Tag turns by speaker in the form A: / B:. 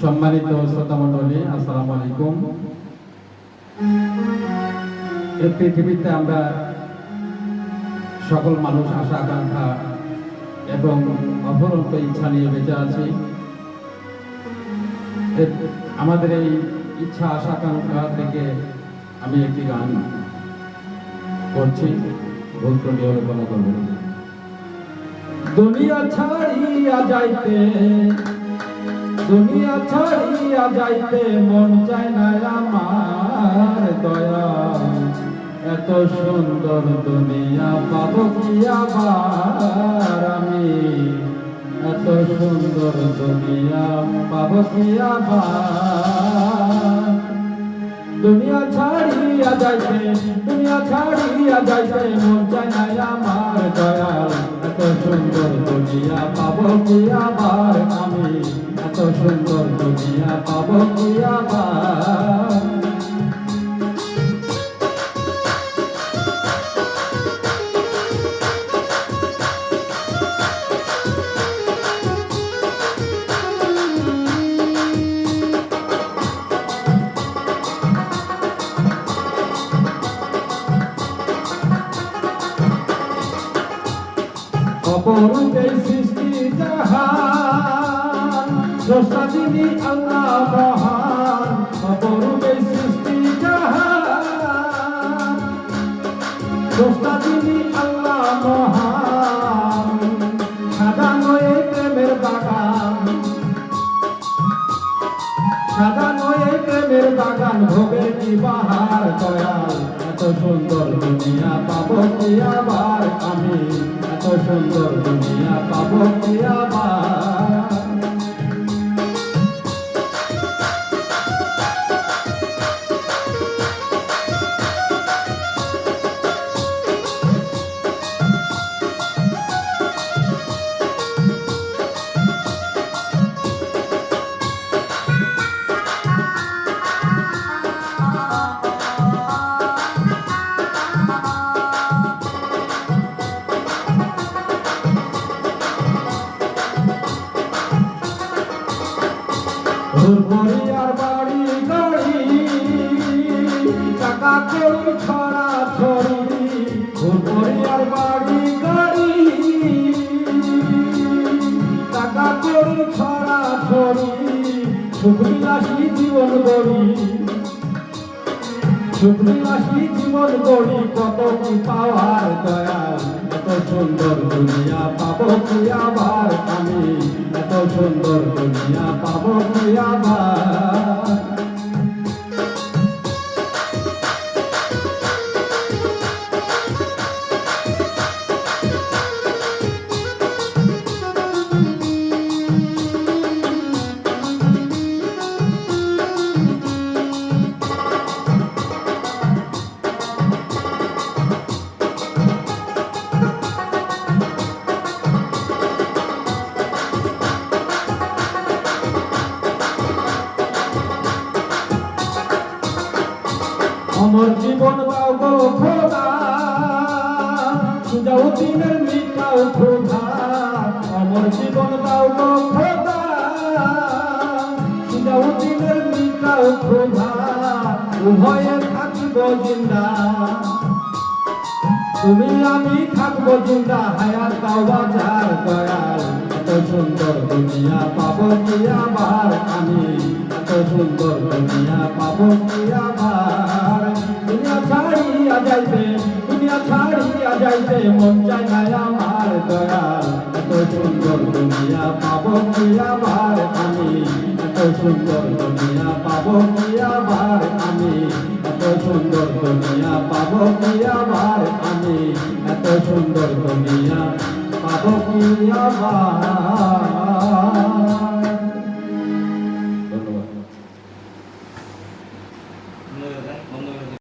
A: সম্মানিত শ্রোতা মণ্ডলী, আসসালামু আলাইকুম। এই পৃথিবীতে আমরা সকল মানুষ আশা আকাঙ্ক্ষা এবং অফুরন্ত ইচ্ছা নিয়ে বেঁচে আছি। আমাদের এই ইচ্ছা আশা আকাঙ্ক্ষা থেকে আমি একটি গান করছি, ভুল ত্রুটি হলে কোনো করবো না। দুনিয়া ছাড়িয়া যাইতে, দুনিয়া ছাড়িয়া যাইতে মন চায় না আমার দয়া। এত সুন্দর দুনিয়া পাবো কি আবার আমি, এত সুন্দর দুনিয়া পাবো কি আবার। দুনিয়া ছাড়িয়া যাইতে, দুনিয়া ছাড়িয়া যাইতে মন চায় না আমার দয়া। এত সুন্দর দুনিয়া পাবো কি আবার আমি, এত সুন্দর দুনিয়া পাবো কি আবার। অপরূপে সৃষ্টি জাহান, স্রষ্টা যিনি আল্লাহ মহান। অপরূপে সৃষ্টি জাহান, স্রষ্টা যিনি আল্লাহ মহান। সাজানো এই প্রেমের বাগান, সাজানো এই প্রেমের বাগান, ভোগের কি বাহার দয়াল। এত সুন্দর দুনিয়া পাবো কি আবার আমি, এত সুন্দর দুনিয়া পাবো কি আবার। পরিবার বাড়ি গাড়ি, টাকা কড়ি ছড়া ছড়ি। পরিবার বাড়ি গাড়ি, টাকা কড়ি ছড়া ছড়ি। সুখবিলাসী জীবন গড়ি, সুখবিলাসী জীবন গড়ি। কত কি পাওয়ার দয়াল, এত সুন্দর দুনিয়া পাবো কি আবার আমি, এত সুন্দর দুনিয়া পাবো কি আবার। আমার জীবন দাও গো খোদা, সুজাও দিনের মিটাও খোদা। আমার জীবন দাও গো খোদা, সুজাও দিনের মিটাও খোদা। উভয়ে থাকিব জিন্দা, তুমি আমি থাকবো জিন্দা। হায়াত দাও বাজার দয়াল, এত সুন্দর দুনিয়া পাবো কি আবার আমি, এত সুন্দর দুনিয়া পাবো কি আবার। দুনিয়া ছাড়িয়া যাইতে, দুনিয়া ছাড়িয়া যাইতে মন চায় না আমার দয়াল। এত সুন্দর দুনিয়া পাবো কি আবার আমি, এত সুন্দর দুনিয়া পাবো কি আবার আমি, এত সুন্দর দুনিয়া পাবো কি আবার আমি, এত সুন্দর দুনিয়া পাবো কি আবার।